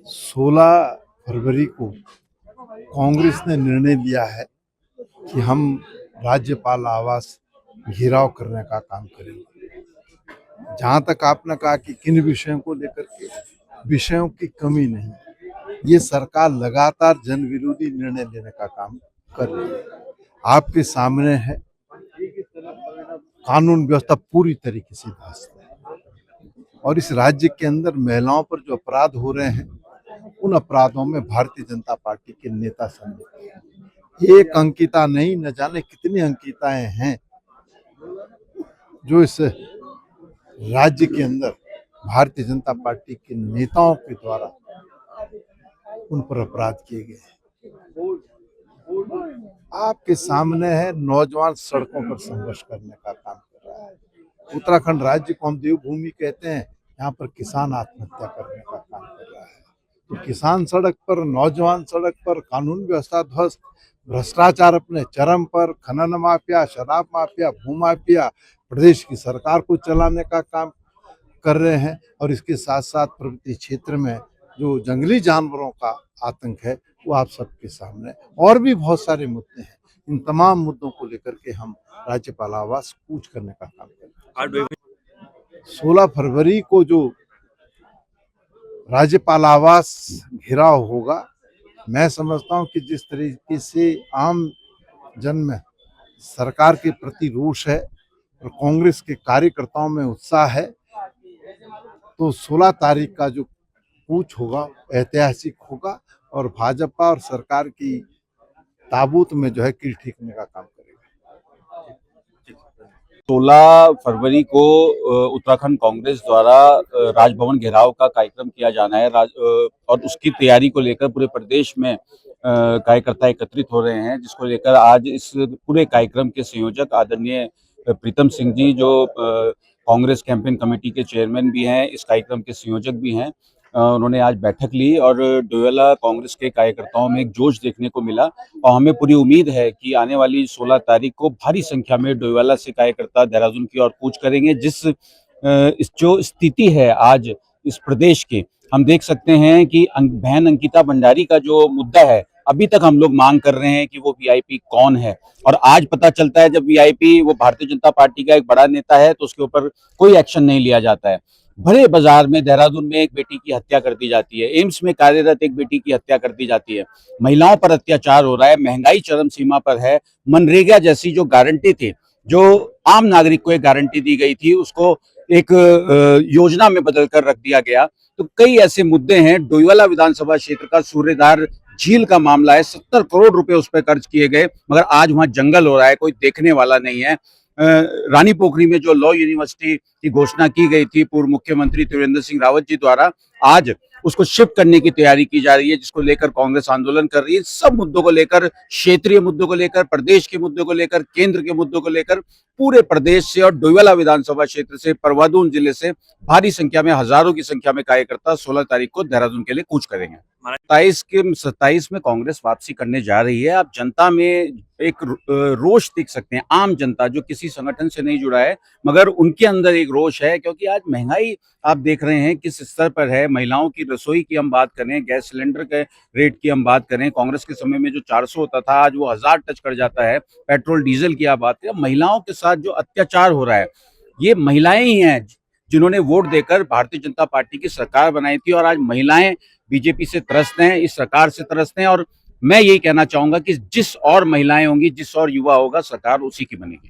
16 फरवरी को कांग्रेस ने निर्णय लिया है कि हम राज्यपाल आवास घेराव करने का काम करेंगे। जहां तक आपने कहा कि किन विषयों को लेकर के, विषयों की कमी नहीं, ये सरकार लगातार जन विरोधी निर्णय लेने का काम कर रही है। आपके सामने है, कानून व्यवस्था पूरी तरीके से ध्वस्त है और इस राज्य के अंदर महिलाओं पर जो अपराध हो रहे हैं, उन अपराधों में भारतीय जनता पार्टी के नेता शामिल हैं। एक अंकिता नहीं, न जाने कितनी अंकिताएं हैं जो इस राज्य के अंदर भारतीय जनता पार्टी के नेताओं के द्वारा उन पर अपराध किए गए हैं। आपके सामने है, नौजवान सड़कों पर संघर्ष करने का काम कर रहा है। उत्तराखंड राज्य को हम देवभूमि कहते हैं, यहाँ पर किसान आत्महत्या करने का काम कर रहा है। तो किसान सड़क पर, नौजवान सड़क पर, कानून व्यवस्था ध्वस्त, भ्रष्टाचार अपने चरम पर, खनन माफिया, शराब माफिया, भूमाफिया प्रदेश की सरकार को चलाने का काम कर रहे हैं और इसके साथ साथ पर्वतीय क्षेत्र में जो जंगली जानवरों का आतंक है वो आप सबके सामने। और भी बहुत सारे मुद्दे हैं, इन तमाम मुद्दों को लेकर के हम राज्यपाल आवास कूच करने का काम कर रहे हैं। 16 फरवरी को जो राज्यपाल आवास घेराव होगा, मैं समझता हूं कि जिस तरीके से आम जन में सरकार के प्रति रोष है और कांग्रेस के कार्यकर्ताओं में उत्साह है, तो 16 तारीख का जो कूच होगा ऐतिहासिक होगा और भाजपा और सरकार की ताबूत में जो है कील ठीकने का काम करेगा। 16 फरवरी को उत्तराखंड कांग्रेस द्वारा राजभवन घेराव का कार्यक्रम किया जाना है और उसकी तैयारी को लेकर पूरे प्रदेश में कार्यकर्ता एकत्रित हो रहे हैं, जिसको लेकर आज इस पूरे कार्यक्रम के संयोजक आदरणीय प्रीतम सिंह जी, जो कांग्रेस कैंपेन कमेटी के चेयरमैन भी हैं, इस कार्यक्रम के संयोजक भी हैं, उन्होंने आज बैठक ली और डोईवाला कांग्रेस के कार्यकर्ताओं में एक जोश देखने को मिला और हमें पूरी उम्मीद है कि आने वाली 16 तारीख को भारी संख्या में डोईवाला से कार्यकर्ता देहरादून की ओर कूच करेंगे। इस जो स्थिति है आज इस प्रदेश की, हम देख सकते हैं कि बहन अंकिता भंडारी का जो मुद्दा है, अभी तक हम लोग मांग कर रहे हैं कि वो वीआईपी कौन है, और आज पता चलता है जब वीआईपी वो भारतीय जनता पार्टी का एक बड़ा नेता है तो उसके ऊपर कोई एक्शन नहीं लिया जाता है। भरे बाजार में देहरादून में एक बेटी की हत्या कर दी जाती है, एम्स में कार्यरत एक बेटी की हत्या कर दी जाती है, महिलाओं पर अत्याचार हो रहा है, महंगाई चरम सीमा पर है, मनरेगा जैसी जो गारंटी थी, जो आम नागरिक को एक गारंटी दी गई थी, उसको एक योजना में बदल कर रख दिया गया। तो कई ऐसे मुद्दे हैं। डोईवाला विधानसभा क्षेत्र का सूर्यधार झील का मामला है, 70 करोड़ रुपए उस पर खर्च किए गए, मगर आज वहां जंगल हो रहा है, कोई देखने वाला नहीं है। रानी पोखरी में जो लॉ यूनिवर्सिटी की घोषणा की गई थी पूर्व मुख्यमंत्री त्रिवेंद्र सिंह रावत जी द्वारा, आज उसको शिफ्ट करने की तैयारी की जा रही है, जिसको लेकर कांग्रेस आंदोलन कर रही है। सब मुद्दों को लेकर, क्षेत्रीय मुद्दों को लेकर, प्रदेश के मुद्दों को लेकर, केंद्र के मुद्दों को लेकर पूरे प्रदेश से और डोईवाला विधानसभा क्षेत्र से, परवादून जिले से भारी संख्या में, हजारों की संख्या में कार्यकर्ता 16 तारीख को देहरादून के लिए कूच करेंगे। 27 में कांग्रेस वापसी करने जा रही है। आप जनता में एक रोष देख सकते हैं, आम जनता जो किसी संगठन से नहीं जुड़ा है, मगर उनके अंदर एक रोष है, क्योंकि आज महंगाई आप देख रहे हैं किस स्तर पर है। महिलाओं की रसोई की हम बात करें, गैस सिलेंडर के रेट की हम बात करें, कांग्रेस के समय में जो 400 होता था, आज वो 1000 टच कर जाता है। पेट्रोल डीजल की आप बात करें, महिलाओं के साथ जो अत्याचार हो रहा है, ये महिलाएं ही हैं जिन्होंने वोट देकर भारतीय जनता पार्टी की सरकार बनाई थी, और आज महिलाएं बीजेपी से त्रस्त हैं, इस सरकार से त्रस्त हैं। और मैं यही कहना चाहूंगा कि जिस और महिलाएं होंगी, जिस और युवा होगा, सरकार उसी की बनेगी।